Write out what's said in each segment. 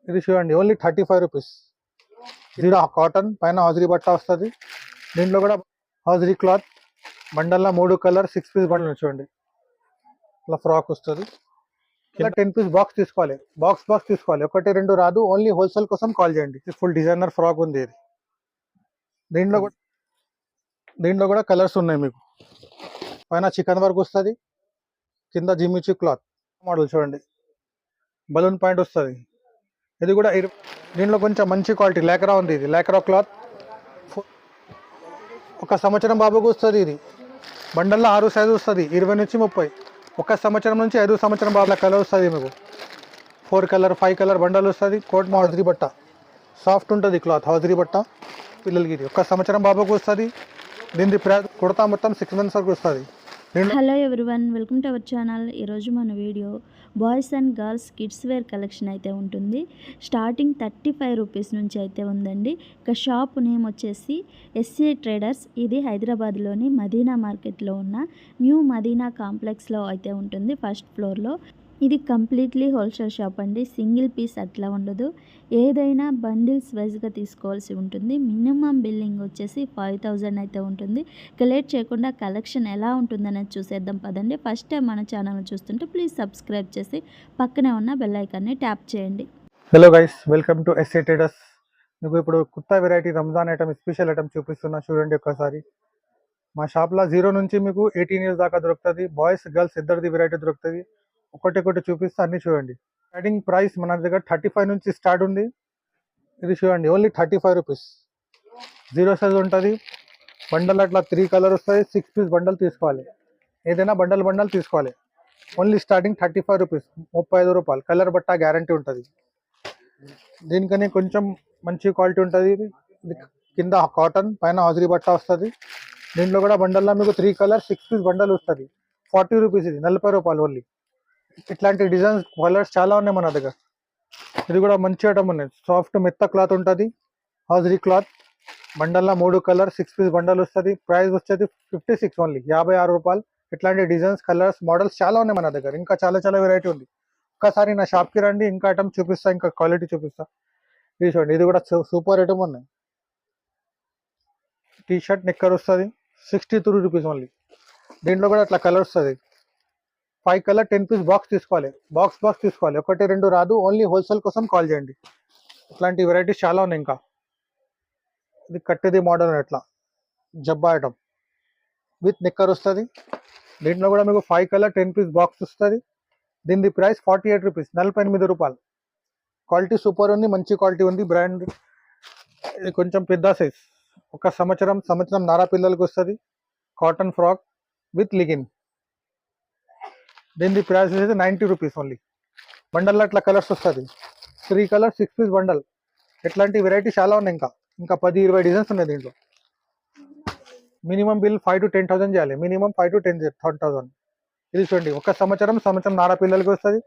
ఇది చూడండి only 35 rupees. జీరా cotton పైన హాజరీ బట్ట వస్తుంది. దీంట్లో కూడా హాజరీ క్లాత్ బండల్లో 3 కలర్ 6 పీస్ బండల్ చూడండి. ఇలా ఫ్రాక్ వస్తుంది. ఇలా 10 పీస్ బాక్స్ తీసుకోవాలి. బాక్స్ తీసుకోవాలి. 1 2 రాదు. ఓన్లీ హోల్సేల్ కోసం కాల్ చేయండి. ఫుల్ డిజైనర్ ఫ్రాక్ ఉంది ఇది. దీంట్లో కూడా కలర్స్ ఉన్నాయి మీకు. పైన చికెన్ వర్క్ వస్తుంది. కింద జిమ్మిచీ క్లాత్ మోడల్ చూడండి. బలూన్ పాయింట్ వస్తుంది. ఇది కూడా దీంట్లో కొంచెం మంచి క్వాలిటీ లేకరా ఉంది. ఇది లేకరా క్లాత్ 1 సంవత్సరం బాబుకు వస్తుంది. ఇది బండల్లో 6 సైజు వస్తుంది. 20 నుంచి 30. 1 సంవత్సరం నుంచి 5 సంవత్సరం బాబుల కలర్ వస్తుంది మీకు. 4 కలర్ 5 కలర్ బండల్ వస్తుంది. కోట్ హాజరీ బట్ట సాఫ్ట్ ఉంటుంది క్లాత్. హాజరీ బట్ట పిల్లలకి ఇది 1 సంవత్సరం బాబుకు వస్తుంది. దీని కుడతా మొత్తం 6 మంత్స్ వరకు వస్తుంది. Hello everyone, welcome to our channel. ఈరోజు మన video boys and girls kids wear collection అయితే ఉంటుంది. స్టార్టింగ్ 35 రూపీస్ నుంచి అయితే ఉందండి. ఇక షాప్ నేమ్ వచ్చేసి ఎస్సీ ట్రేడర్స్. ఇది హైదరాబాద్లోని మదీనా మార్కెట్లో ఉన్న న్యూ మదీనా కాంప్లెక్స్లో అయితే ఉంటుంది, ఫస్ట్ ఫ్లోర్లో. ఇది కంప్లీట్లీ హోల్సేల్ షాప్ అండి. సింగిల్ పీస్ అట్లా ఉండదు. ఏదైనా బండిల్స్ వైజ్గా తీసుకోవాల్సి ఉంటుంది. మినిమం బిల్లింగ్ వచ్చేసి 5000 అయితే ఉంటుంది. ఇక లేట్ చేయకుండా కలెక్షన్ ఎలా ఉంటుందనేది చూసేద్దాం పదండి. ఫస్ట్ టైం మన ఛానల్ చూస్తుంటే ప్లీజ్ సబ్స్క్రైబ్ చేసి పక్కనే ఉన్న బెల్ ఐకాన్ని ట్యాప్ చేయండి. Hello guys, welcome to SC traders. మీకు ఇప్పుడు కొత్త variety Ramzan item, special item చూపిస్తున్నా చూడండి ఒక్కసారి. మా షాప్లో 0 నుంచి మీకు 18 ఇయర్స్ దాకా దొరుకుతుంది. బాయ్స్ గర్ల్స్ ఇద్దరిది వెరైటీ దొరుకుతుంది. ఒకటి చూపిస్తే అన్నీ చూడండి. స్టార్టింగ్ ప్రైస్ మన దగ్గర 35 నుంచి స్టార్ట్ ఉంది. ఇది చూడండి ఓన్లీ 35 రూపీస్. 0 సైజ్ ఉంటుంది. బండల్ అట్లా 3 కలర్ వస్తుంది. 6 పీస్ బండల్ తీసుకోవాలి. ఏదైనా బండల్ తీసుకోవాలి. ఓన్లీ స్టార్టింగ్ 35 రూపీస్, 35 రూపాయలు. కలర్ బట్ట గ్యారంటీ ఉంటుంది. దీనికని కొంచెం మంచి క్వాలిటీ ఉంటుంది. ఇది కింద కాటన్ పైన హాజరీ బట్ట వస్తుంది. దీంట్లో కూడా బండల్లో మీకు 3 కలర్ 6 పీస్ బండల్ వస్తుంది. 40 రూపీస్. ఇది 40 రూపాయలు ఓన్లీ. ఇట్లాంటి డిజైన్స్ కలర్స్ చాలా ఉన్నాయి మన దగ్గర. ఇది కూడా మంచి ఐటమ్ ఉన్నాయి. సాఫ్ట్ మెత్త క్లాత్ ఉంటుంది. హాజరీ క్లాత్ బండల్లో 3 కలర్ 6 పీస్ బండల్ వస్తుంది. ప్రైస్ వచ్చేది 56 ఓన్లీ, 56 రూపాయలు. ఇట్లాంటి డిజైన్స్ కలర్స్ మోడల్స్ చాలా ఉన్నాయి మన దగ్గర. ఇంకా చాలా వెరైటీ ఉంది. ఒక్కసారి నా షాప్కి రండి, ఇంకా ఐటమ్ చూపిస్తా, ఇంకా క్వాలిటీ చూపిస్తా. ఇది చూడండి, ఇది కూడా సూపర్ ఐటమ్ ఉన్నాయి. టీ షర్ట్ నిక్కర్ వస్తుంది. 63 రూపీస్ ఓన్లీ. దీంట్లో కూడా అట్లా కలర్ వస్తుంది. 5 కలర్ 10 పీస్ బాక్స్ తీసుకోవాలి. బాక్స్ తీసుకోవాలి. 1 2 రాదు. ఓన్లీ హోల్సేల్ కోసం కాల్ చేయండి. ఇట్లాంటి వెరైటీస్ చాలా ఉన్నాయి. ఇంకా ఇది కట్టేది మోడల్ అట్లా జబ్బా ఐటమ్ విత్ నిక్కర్ వస్తుంది. దీంట్లో కూడా మీకు 5 కలర్ 10 పీస్ బాక్స్ వస్తుంది. దీని ప్రైస్ 48 రూపీస్, 48 రూపాయలు. క్వాలిటీ సూపర్ ఉంది, మంచి క్వాలిటీ ఉంది. బ్రాండ్ ఇది కొంచెం పెద్ద సైజ్. 1 సంవత్సరం నారా పిల్లలకి వస్తుంది. Cotton frock with leggings. దీని ప్రైస్ వచ్చేసి 90 రూపీస్ ఓన్లీ. బండల్లో అట్లా కలర్స్ వస్తుంది. 3 కలర్ 6 పీస్ బండల్. ఇట్లాంటి వెరైటీ చాలా ఉన్నాయి. ఇంకా 10-20 డిజైన్స్ ఉన్నాయి దీంట్లో. మినిమం బిల్ 5 to 10,000 చేయాలి. Minimum 5 to 10,000. ఇది చూడండి, 1 సంవత్సరం నారా పిల్లలకి వస్తుంది.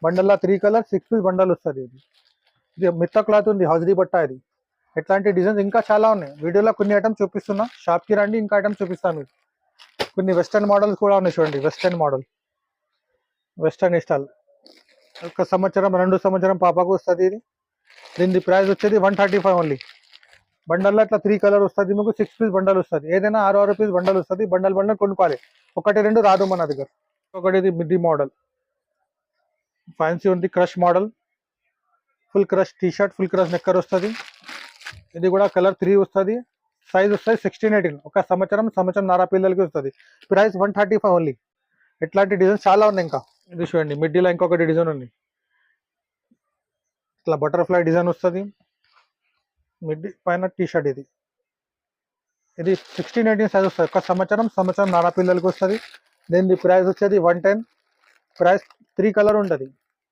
బండల్లో 3 కలర్ 6 పీస్ బండల్ వస్తుంది. ఇది మిత్త క్లాత్ ఉంది, హాజరీ బట్ట. ఇది ఇట్లాంటి డిజైన్స్ ఇంకా చాలా ఉన్నాయి. వీడియోలో కొన్ని ఐటమ్స్ చూపిస్తున్నా. షాప్కి రండి, ఇంకా ఐటమ్స్ చూపిస్తాను మీకు. కొన్ని వెస్టర్న్ మోడల్స్ కూడా ఉన్నాయి చూడండి. వెస్టర్న్ స్టైల్ 1 సంవత్సరం 2 సంవత్సరం పాపకు వస్తుంది. ఇది దీని ప్రైస్ వచ్చేది 135 ఓన్లీ. బండల్లో అట్లా 3 కలర్ వస్తుంది. మీకు 6 పీస్ బండల్ వస్తుంది. ఏదైనా 6 పీస్ బండల్ వస్తుంది. బండల్ కొనుక్కోవాలి. 1 2 రాదు మన దగ్గర. ఇది మిడ్డీ మోడల్ ఫ్యాన్సీ ఉంది. Crush model, full crush T shirt, full crush knicker వస్తుంది. ఇది కూడా కలర్ 3 వస్తుంది. సైజ్ వస్తుంది 16 18. 1 సంవత్సరం నారా పిల్లలకి వస్తుంది. Price 135 only. ఇట్లాంటి డిజైన్స్ చాలా ఉన్నాయి. ఇంకా ఇది చూడండి, మిడ్డీలో ఇంకొకటి డిజైన్ ఉంది. ఇట్లా బటర్ఫ్లై డిజైన్ వస్తుంది. మిడ్డీ పైన టీ షర్ట్. ఇది 16 18 సైజ్ వస్తుంది. 1 సంవత్సరం నారా పిల్లలకి వస్తుంది. దీని ప్రైస్ వచ్చేది 110. ప్రైస్ 3 కలర్ ఉంటుంది.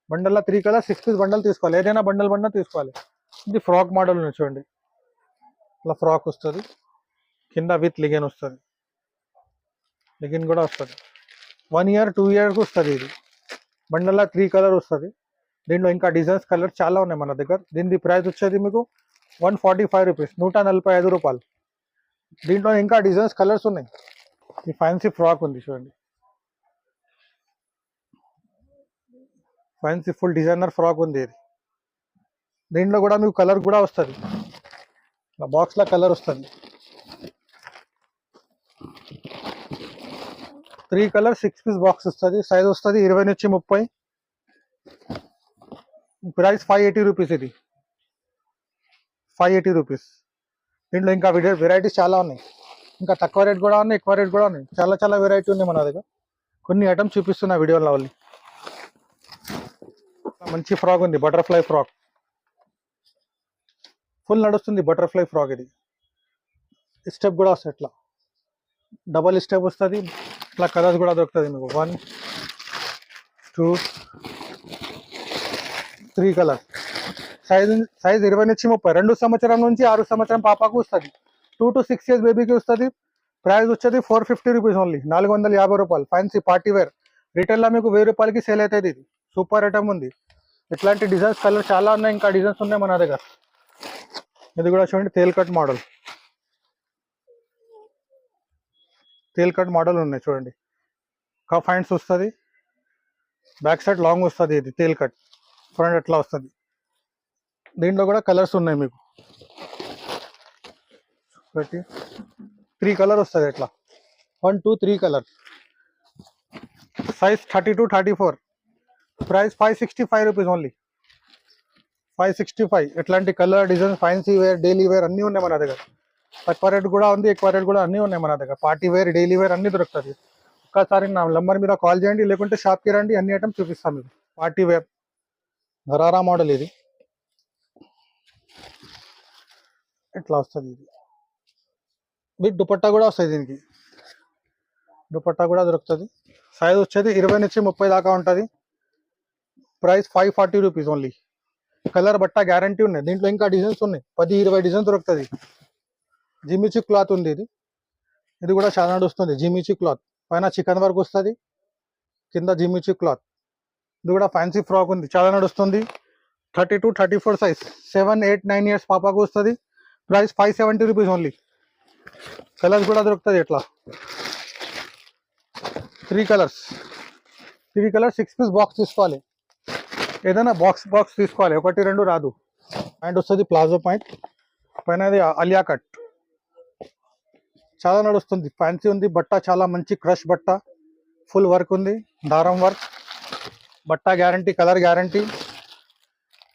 బండల్లో 3 కలర్ 6 పీస్ బండల్ తీసుకోవాలి. ఏదైనా బండల్ తీసుకోవాలి. ఇది ఫ్రాక్ మోడల్ ఉంది చూడండి. ఇట్లా ఫ్రాక్ వస్తుంది. కింద విత్ లిగిన్ వస్తుంది. లిగిన్ కూడా వస్తుంది. 1 year 2 years వస్తుంది. ఇది బండల్లో 3 కలర్ వస్తుంది. దీంట్లో ఇంకా డిజైన్స్ కలర్ చాలా ఉన్నాయి మన దగ్గర. దీని ప్రైస్ వచ్చేది మీకు 145 రూపీస్, 145 రూపాయలు. దీంట్లో ఇంకా డిజైన్స్ కలర్స్ ఉన్నాయి. ఈ ఫ్యాన్సీ ఫ్రాక్ ఉంది చూడండి. ఫ్యాన్సీ ఫుల్ డిజైనర్ ఫ్రాక్ ఉంది. ఇది దీంట్లో కూడా మీకు కలర్ కూడా వస్తుంది, బాక్స్లో కలర్ వస్తుంది. 3 కలర్ 6 పీస్ బాక్స్ వస్తుంది. సైజ్ వస్తుంది 20 నుంచి 30. Price 580 rupees. ఇది 580 రూపీస్. దీంట్లో ఇంకా వెరైటీస్ చాలా ఉన్నాయి, ఇంకా తక్కువ రేట్ కూడా ఉన్నాయి, ఎక్కువ రేట్ కూడా ఉన్నాయి. చాలా చాలా వెరైటీ ఉన్నాయి మన దగ్గర. కొన్ని ఐటమ్స్ చూపిస్తున్నా వీడియోలో. వాళ్ళు మంచి ఫ్రాక్ ఉంది, బటర్ఫ్లై ఫ్రాక్. ఫుల్ నడుస్తుంది బటర్ఫ్లై ఫ్రాక్. ఇది స్టెప్ కూడా వస్తుంది, ఇట్లా డబల్ స్టెప్ వస్తుంది. ఇట్లా కలర్స్ కూడా దొరుకుతుంది మీకు. 1 2 3 కలర్. సైజ్ 20 నుంచి 30. 2 సంవత్సరం నుంచి 6 సంవత్సరం పాపకు వస్తుంది. 2 to 6 years బేబీకి వస్తుంది. ప్రైస్ వచ్చేది 450 రూపీస్ ఓన్లీ, 450 రూపాయలు. Fancy party wear. రిటైల్లో మీకు 1000 రూపాయలకి సేల్ అవుతుంది. ఇది సూపర్ ఐటమ్ ఉంది. ఇట్లాంటి డిజైన్స్ కలర్ చాలా ఉన్నాయి, ఇంకా డిజైన్స్ ఉన్నాయి మన దగ్గర. ఇది కూడా చూడండి, తేల్ కట్ మోడల్. తేల్ కట్ మోడల్ ఉన్నాయి చూడండి. కఫ్ హ్యాండ్స్ వస్తుంది, బ్యాక్ సైడ్ లాంగ్ వస్తుంది. ఇది తేల్ కట్. ఫ్రంట్ ఎట్లా వస్తుంది. దీంట్లో కూడా కలర్స్ ఉన్నాయి మీకు. 3 కలర్ వస్తుంది ఎట్లా. 1 2 3 colour. Size 30 to 34. Price 565 rupees only, 565. ఎట్లాంటి colour design, fancy wear, daily wear అన్నీ ఉన్నాయి మన దగ్గర. తక్కువ రేట్ కూడా ఉంది, ఎక్కువ రేట్ కూడా అన్నీ ఉన్నాయి మన దగ్గర. పార్టీ వేర్, డైలీ వేర్ అన్నీ దొరుకుతుంది. ఒక్కసారి నా నంబర్ మీద కాల్ చేయండి, లేకుంటే షాప్కి రండి, అన్ని ఐటమ్స్ చూపిస్తాం మీకు. Party wear gharara model. ఇది ఇట్లా వస్తుంది. ఇది విత్ దుపట్టా కూడా వస్తుంది. దీనికి దుపట్టా కూడా దొరుకుతుంది. సైజ్ వచ్చేది 20 నుంచి 30 దాకా ఉంటుంది. Price 540 rupees only. కలర్ బట్ట గ్యారంటీ ఉన్నాయి. దీంట్లో ఇంకా డిజైన్స్ ఉన్నాయి, 10-20 డిజైన్స్ దొరుకుతుంది. జిమిచీ క్లాత్ ఉంది. ఇది కూడా చాలా నడుస్తుంది. జిమిచీ క్లాత్ పైన చికెన్ వర్క్ వస్తుంది, కింద జిమిచీ క్లాత్. ఇది కూడా ఫ్యాన్సీ ఫ్రాక్ ఉంది, చాలా నడుస్తుంది. 30 to 34 సైజ్. 7 8 9 ఇయర్స్ పాపకు వస్తుంది. Price 570 rupees only. కలర్స్ కూడా దొరుకుతుంది. ఎట్లా 3 కలర్స్. 6 పీస్ బాక్స్ తీసుకోవాలి. ఏదైనా బాక్స్ తీసుకోవాలి, 1 2 రాదు. ప్యాంట్ వస్తుంది ప్లాజో ప్యాంట్, పైన అది అలియా కట్. చాలా నడుస్తుంది, ఫ్యాన్సీ ఉంది. బట్ట చాలా మంచి క్రష్ బట్ట, ఫుల్ వర్క్ ఉంది, దారం వర్క్. బట్ట గ్యారంటీ, కలర్ గ్యారంటీ.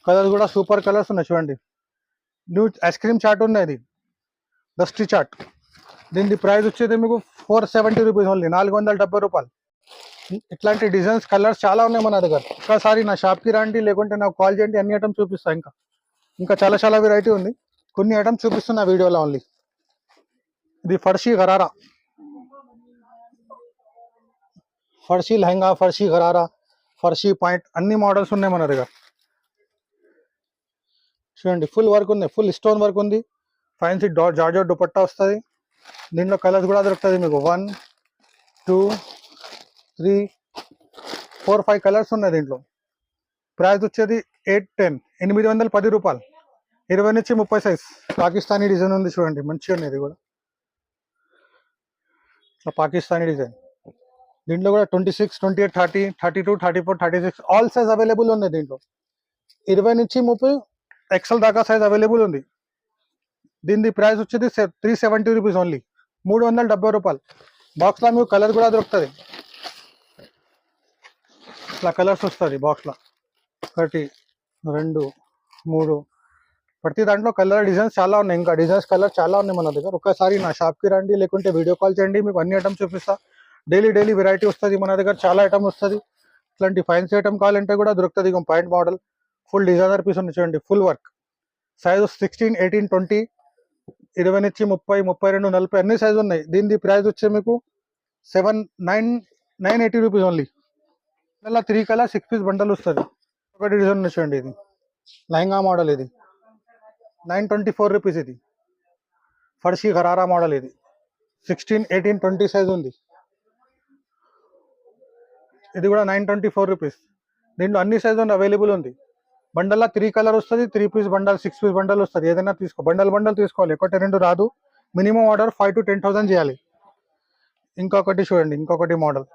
కలర్ కూడా సూపర్ కలర్స్ ఉన్నాయి చూడండి. న్యూ ఐస్ క్రీమ్ చాట్ ఉన్నాయి, ఇది డస్టీ చాట్. దీని ప్రైస్ వచ్చేది మీకు 470 రూపీస్ ఓన్లీ, 470 రూపాయలు. ఇట్లాంటి డిజైన్స్, కలర్స్ చాలా ఉన్నాయి మన దగ్గర. ఒక్కసారి నా షాప్కి రండి, లేకుంటే నాకు కాల్ చేయండి, అన్ని ఐటమ్స్ చూపిస్తాను. ఇంకా చాలా చాలా వెరైటీ ఉంది. కొన్ని ఐటమ్స్ చూపిస్తున్నా వీడియోలో ఓన్లీ. ఇది ఫర్షీ గరారా, ఫర్షీ లెహంగా, ఫర్షీ గరారా, ఫర్షీ పాయింట్, అన్ని మోడల్స్ ఉన్నాయి మన దగ్గర. చూడండి, ఫుల్ వర్క్ ఉంది, ఫుల్ స్టోన్ వర్క్ ఉంది. ఫ్యాన్సీ జార్జెట్ దుపట్టా వస్తుంది. దీంట్లో కలర్స్ కూడా దొరుకుతుంది మీకు. 1 2 3 4 5 కలర్స్ ఉన్నాయి దీంట్లో. ప్రైస్ వచ్చేది 810 రూపాయలు, 20 నుంచి 30 సైజ్. పాకిస్తానీ డిజైన్ ఉంది చూడండి, మంచిగా ఉంది. ఇది కూడా పాకిస్తానీ డిజైన్. దీంట్లో కూడా 26 28 30 32 34 36 ఆల్ సైజ్ అవైలబుల్ ఉంది దీంట్లో. 20 నుంచి 30 ఎక్సెల్ దాకా సైజ్ అవైలబుల్ ఉంది. దీని ప్రైస్ వచ్చేది 370 రూపీస్ ఓన్లీ, 370 రూపాయలు. బాక్స్లో మీకు కలర్ కూడా దొరుకుతుంది. ఇట్లా కలర్స్ వస్తుంది బాక్స్లో. 1 2 3 ప్రతి దాంట్లో కలర్ డిజైన్స్ చాలా ఉన్నాయి. ఇంకా డిజైన్స్ కలర్ చాలా ఉన్నాయి మన దగ్గర. ఒకసారి నా షాప్కి రండి, లేకుంటే వీడియో కాల్ చేయండి, మీకు అన్ని ఐటమ్స్ చూపిస్తా. డైలీ వెరైటీ వస్తుంది మన దగ్గర, చాలా ఐటమ్ వస్తుంది. ఇట్లాంటి ఫ్యాన్సీ ఐటమ్ కావాలంటే కూడా దొరుకుతుంది. ఇక point model, full designer piece ఉంది చూడండి, ఫుల్ వర్క్. సైజ్ 16 18 20, 20 నుంచి 30 32 40 అన్ని సైజు ఉన్నాయి. దీని ప్రైస్ వచ్చే మీకు 980 రూపీస్ ఓన్లీ. ఇలా 3 కలర్ 6 పీస్ బండల్ వస్తుంది. ఒకటి డిజైన్ ఉంది చూడండి, ఇది లెహంగా మోడల్. ఇది 924 రూపీస్. ఇది ఫర్షీ గరారా మోడల్. ఇది 16 18 20 సైజ్ ఉంది. ఇది కూడా 924 రూపీస్. దీంట్లో అన్ని సైజు అవైలబుల్ ఉంది. బండల్లో 3 కలర్ వస్తుంది, 3 పీస్ బండల్, 6 పీస్ బండల్ వస్తుంది. ఏదైనా తీసుకో, బండల్ తీసుకోవాలి, 1 2 రాదు. మినిమం ఆర్డర్ 5 to 10,000 చేయాలి. ఇంకొకటి చూడండి, ఇంకొకటి మోడల్.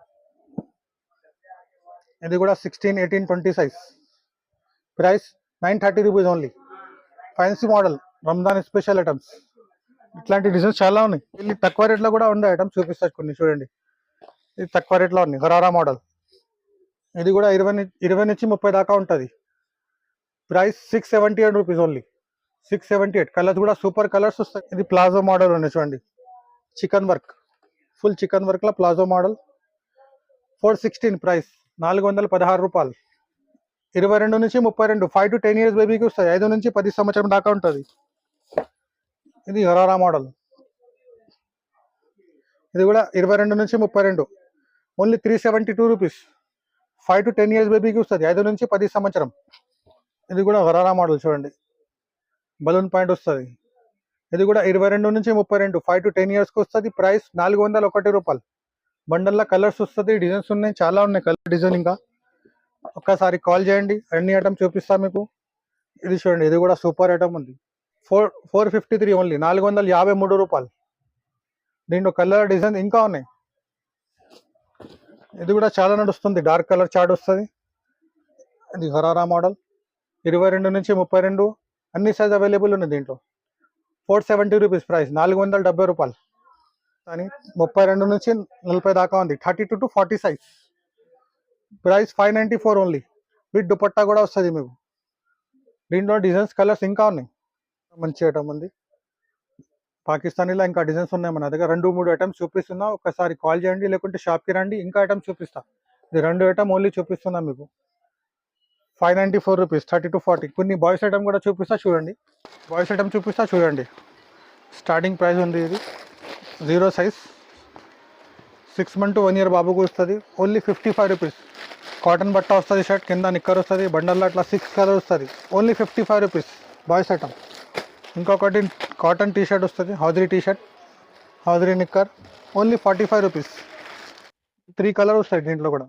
ఇది కూడా 16 18 20 size. Price 930 rupees only. Fancy model Ramzan special items. ఇట్లాంటి డిజైన్స్ చాలా ఉన్నాయి. వీళ్ళు తక్కువ రేట్లో కూడా ఉండే ఐటమ్స్ చూపిస్తారు కొన్ని చూడండి. ఇది తక్కువ రేట్లో ఉంది గరారా మోడల్. ఇది కూడా 20 నుంచి 30 దాకా ఉంటుంది. Price 678 rupees only. 678. కలర్స్ కూడా సూపర్ కలర్స్ వస్తాయి. ఇది ప్లాజో మోడల్ ఉంది చూడండి, చికెన్ వర్క్, ఫుల్ చికెన్ వర్క్లో ప్లాజో మోడల్. 416 ప్రైస్, 416 రూపాయలు. 22 నుంచి 32, 5 to 10 years బేబీకి వస్తాయి. 5 నుంచి 10 సంవత్సరం దాకా ఉంటుంది. ఇది గరారా మోడల్. ఇది కూడా 22 నుంచి 32, ఓన్లీ 372 రూపీస్. 5 to 10 years బేబీకి వస్తుంది. 5 నుంచి 10 సంవత్సరం. ఇది కూడా గరారా మోడల్ చూడండి, బలూన్ పాయింట్ వస్తుంది. ఇది కూడా 22 నుంచి 32, 5 to 10 yearsకి వస్తుంది. ప్రైస్ 401 రూపాయలు. బండల్లో కలర్స్ వస్తుంది, డిజైన్స్ ఉన్నాయి, చాలా ఉన్నాయి కలర్ డిజైన్. ఇంకా ఒక్కసారి కాల్ చేయండి, అన్ని ఐటమ్ చూపిస్తాను మీకు. ఇది చూడండి, ఇది కూడా సూపర్ ఐటమ్ ఉంది. 453 ఓన్లీ, 453 రూపాయలు. దీంట్లో కలర్ డిజైన్ ఇంకా ఉన్నాయి. ఇది కూడా చాలా నడుస్తుంది, డార్క్ కలర్ చార్ట్ వస్తుంది. ఇది గరారా మోడల్. 22 నుంచి 32, అన్ని సైజ్ అవైలబుల్ ఉంది దీంట్లో. 470 రూపీస్ ప్రైస్, 470 రూపాయలు. కానీ 32 నుంచి 40 దాకా ఉంది. 32 to 40 size. Price 594 only. With dupatta కూడా వస్తుంది మీకు. దీంట్లో డిజైన్స్ కలర్స్ ఇంకా ఉన్నాయి. మంచి ఐటమ్ ఉంది. పాకిస్తానీలో ఇంకా డిజైన్స్ ఉన్నాయి మన దగ్గర. 2-3 ఐటమ్స్ చూపిస్తున్నా, ఒకసారి కాల్ చేయండి, లేకుంటే షాప్కి రండి, ఇంకా ఐటమ్స్ చూపిస్తా. ఇది 2 ఐటమ్ ఓన్లీ చూపిస్తున్నా మీకు. 594 రూపీస్, 30 to 40. కొన్ని బాయ్స్ ఐటమ్ కూడా చూపిస్తా చూడండి. బాయ్స్ ఐటమ్ చూపిస్తా చూడండి. స్టార్టింగ్ ప్రైస్ ఉంది. ఇది 0 సైజ్, 6 months to 1 year బాబుకు వస్తుంది. Only 55 rupees. కాటన్ బట్ట వస్తుంది, షర్ట్ కింద నిక్కర్ వస్తుంది, బండల్లో అట్లా 6 కలర్ వస్తుంది. Only 55 rupees boys item. ఇంకొకటి కాటన్ టీ షర్ట్ వస్తుంది, hosiery T shirt, hosiery knicker, only 45 rupees. 3 colour వస్తాయి దీంట్లో కూడా.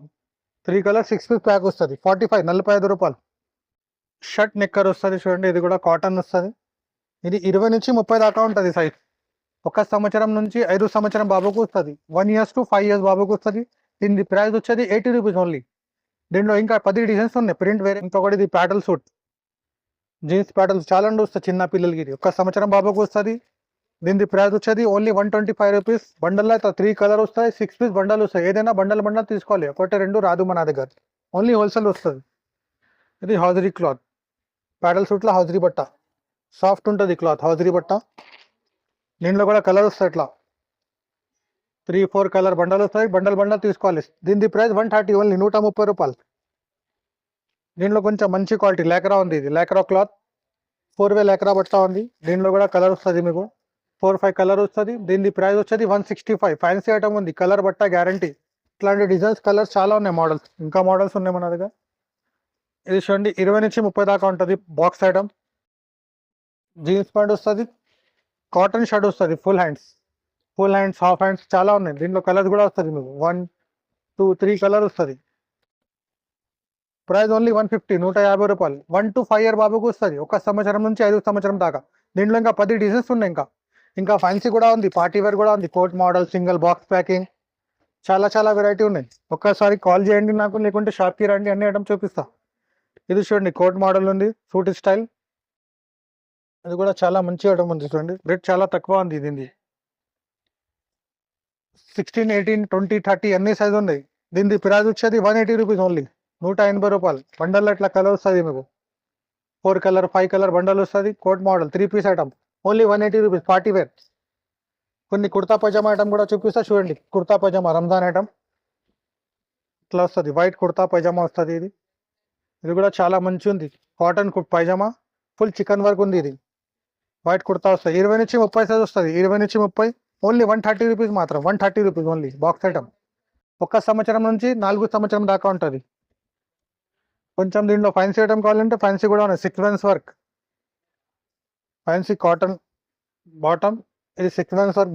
3 కలర్ 6 piece ప్యాక్ వస్తుంది. 45 రూపాయలు. షర్ట్ నిక్కర్ వస్తుంది చూడండి, ఇది కూడా కాటన్ వస్తుంది. ఇది 20 నుంచి 30 దాకా ఉంటుంది సైజ్. 1 సంవత్సరం నుంచి 5 సంవత్సరం బాబుకు వస్తుంది. 1 years to 5 years బాబుకు వస్తుంది. దీని ప్రైస్ వచ్చేది 80 రూపీస్ ఓన్లీ. దీంట్లో ఇంకా 10 డిజైన్స్ ఉన్నాయి, ప్రింట్ వేరే. ఇంకొకటి ఇది ప్యాటల్ సూట్, జీన్స్ ప్యాటల్స్ చాలా వస్తాయి చిన్న పిల్లలకి. ఇది 1 సంవత్సరం బాబుకు వస్తుంది. దీని ప్రైస్ వచ్చేది ఓన్లీ 125 రూపీస్. బండల్లో అయితే 3 కలర్ వస్తాయి, 6 piece బండలు వస్తాయి. ఏదైనా బండల్ తీసుకోవాలి, 1-2 రాదు మన దగ్గర, ఓన్లీ హోల్సేల్ వస్తుంది. ఇది హౌజరీ క్లాత్, ప్యాటల్ సూట్లో హౌజరీ బట్ట, సాఫ్ట్ ఉంటుంది క్లాత్, హౌజరీ బట్ట. దీంట్లో కూడా కలర్ వస్తాయి, ఇట్లా 3-4 కలర్ బండలు వస్తాయి. బండల్ తీసుకోవాలి. దీని ప్రైస్ 130 ఓన్లీ, 130 రూపాయలు. దీంట్లో కొంచెం మంచి క్వాలిటీ లేకరా ఉంది. ఇది లేకరా క్లాత్, 4-way లేకరా బట్ట ఉంది. దీంట్లో కూడా కలర్ వస్తుంది మీకు, 4-5 కలర్ వస్తుంది. దీని ప్రైస్ వచ్చేది 165. ఫ్యాన్సీ ఐటమ్ ఉంది, కలర్ బట్ట గ్యారంటీ. ఇట్లాంటి డిజైన్స్ కలర్స్ చాలా ఉన్నాయి, మోడల్స్ ఇంకా మోడల్స్ ఉన్నాయి మన దగ్గర. ఇది చూడండి, 20 నుంచి 30 దాకా ఉంటుంది. బాక్స్ ఐటమ్, జీన్స్ ప్యాంట్ వస్తుంది, కాటన్ షర్ట్ వస్తుంది, ఫుల్ హ్యాండ్స్, హాఫ్ హ్యాండ్స్ చాలా ఉన్నాయి. దీంట్లో కలర్స్ కూడా వస్తుంది మీకు, 1, 2, 3 కలర్ వస్తుంది. ప్రైస్ ఓన్లీ 150, 150 రూపాయలు. 1 to 5 year బాబుకు వస్తుంది. 1 సంవత్సరం నుంచి 5 సంవత్సరం దాకా. దీంట్లో ఇంకా 10 డిజైన్స్ ఉన్నాయి. ఇంకా ఫ్యాన్సీ కూడా ఉంది, పార్టీ వేర్ కూడా ఉంది, coat model, single box packing, చాలా వెరైటీ ఉన్నాయి. ఒక్కసారి కాల్ చేయండి నాకు, లేకుంటే షాప్కి రండి, అన్ని ఐటమ్ చూపిస్తా. ఇది చూడండి, కోట్ మోడల్ ఉంది, సూట్ స్టైల్. ఇది కూడా చాలా మంచి ఐటమ్ ఉంది చూడండి. రేట్ చాలా తక్కువ ఉంది. దీన్ని 16, 18, 20, 30 అన్ని సైజ్ ఉన్నాయి. దీని ప్రైస్ వచ్చేది 180 రూపీస్ ఓన్లీ, 180 రూపాయలు. బండల్లో ఇట్లా కలర్ వస్తుంది మీకు, 4 కలర్ 5 కలర్ బండల్ వస్తుంది. Coat model 3 piece item, only 180 rupees, party wear. కొన్ని కుర్తా పైజామా ఐటమ్ కూడా చూపిస్తా చూడండి. కుర్తా పైజామా రంజాన్ ఐటమ్ ఇట్లా వస్తుంది, వైట్ కుర్తా పైజామా వస్తుంది. ఇది కూడా చాలా మంచి ఉంది, cotton pyjama, full chicken work ఉంది. ఇది వైట్ కుర్తా వస్తుంది. 20 నుంచి 30 సైజ్ వస్తుంది. 20 నుంచి 30, ఓన్లీ 130 రూపీస్ మాత్రం, 130 రూపీస్ ఓన్లీ. బాక్స్ ఐటమ్ 1 సంవత్సరం నుంచి 4 సంవత్సరం దాకా ఉంటుంది. కొంచెం దీంట్లో ఫ్యాన్సీ ఐటమ్ కావాలంటే ఫ్యాన్సీ కూడా ఉన్నాయి. Sequence work, fancy cotton bottom, ఇది సీక్వెన్స్ వర్క్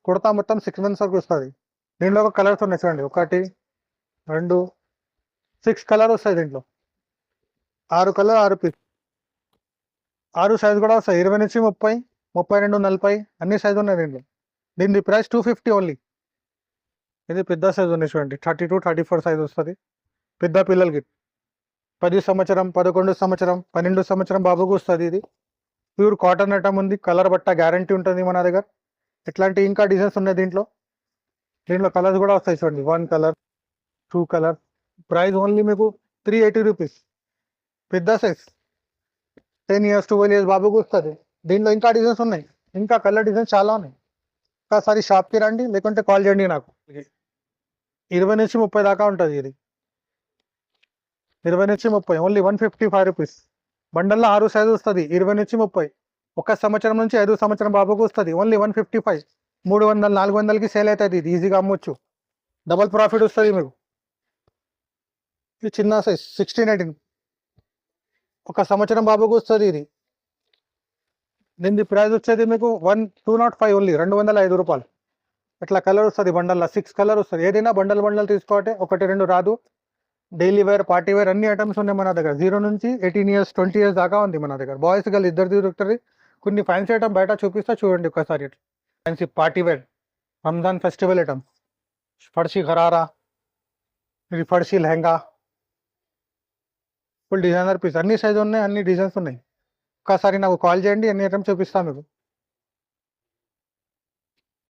కుర్తా మొత్తం సీక్వెన్స్ వర్క్ వస్తుంది. దీంట్లో ఒక కలర్స్ ఉన్నాయి చూడండి, 1, 2, 6 కలర్ వస్తాయి. దీంట్లో 6 కలర్ 6 piece, 6 సైజ్ కూడా వస్తాయి. 20 నుంచి 30, 32, 40 అన్ని సైజు ఉన్నాయి దీంట్లో. దీని ప్రైస్ 250 ఓన్లీ. ఇది పెద్ద సైజ్ ఉంది చూడండి, 32, 34 సైజ్ వస్తుంది పెద్ద పిల్లలకి. 10 సంవత్సరం, 11 సంవత్సరం, 12 సంవత్సరం బాబుకు వస్తుంది. ఇది ప్యూర్ కాటన్ ఐటమ్ ఉంది. కలర్ బట్ట గ్యారంటీ ఉంటుంది మన దగ్గర. ఇట్లాంటి ఇంకా డిజైన్స్ ఉన్నాయి దీంట్లో. దీంట్లో కలర్స్ కూడా వస్తాయి చూడండి. 1 కలర్, 2 కలర్. ప్రైస్ ఓన్లీ మీకు 380 రూపీస్. పెద్ద సైజ్ 10 ఇయర్స్ 12 ఇయర్స్ బాబుకు వస్తుంది. దీంట్లో ఇంకా డిజైన్స్ ఉన్నాయి. ఇంకా కలర్ డిజైన్స్ చాలా ఉన్నాయి. ఒకసారి షాప్కి రండి, లేకుంటే కాల్ చేయండి నాకు. 20 నుంచి 30 దాకా ఉంటుంది. ఇది 20 నుంచి 30 ఓన్లీ 155 రూపీస్. బండల్లో 6 సైజు వస్తుంది. 20 నుంచి 30. 1 సంవత్సరం నుంచి 5 సంవత్సరం బాబుకు వస్తుంది. ఓన్లీ 155. 300 400కి సేల్ అవుతుంది. ఇది ఈజీగా అమ్మొచ్చు. డబల్ ప్రాఫిట్ వస్తుంది మీకు. ఇది చిన్న సైజ్ 16 18. 1 సంవత్సరం బాబుకు వస్తుంది. ఇది దీని ప్రైస్ వచ్చేది మీకు 205 ఓన్లీ 205 రూపాయలు. ఇట్లా కలర్ వస్తుంది. బండల్లో 6 కలర్ వస్తుంది. ఏదైనా బండల్ తీసుకోవటే 1 2 రాదు. డైలీ వేర్, పార్టీ వేర్ అన్ని ఐటమ్స్ ఉన్నాయి మన దగ్గర. 0 నుంచి 18 ఇయర్స్ 20 ఇయర్స్ దాకా ఉంది మన దగ్గర. బాయ్స్ గర్ల్ ఇద్దరిది దొరుకుతుంది. కొన్ని ఫ్యాన్సీ ఐటమ్ బయట చూపిస్తా చూడండి ఒకసారి. Fancy party wear, Ramzan festival item, farshi gharara, ఇది farshi lehenga, full designer piece. అన్ని సైజు ఉన్నాయి, అన్ని డిజైన్స్ ఉన్నాయి. ఒకసారి నాకు కాల్ చేయండి, అన్ని ఐటమ్స్ చూపిస్తాను మీకు.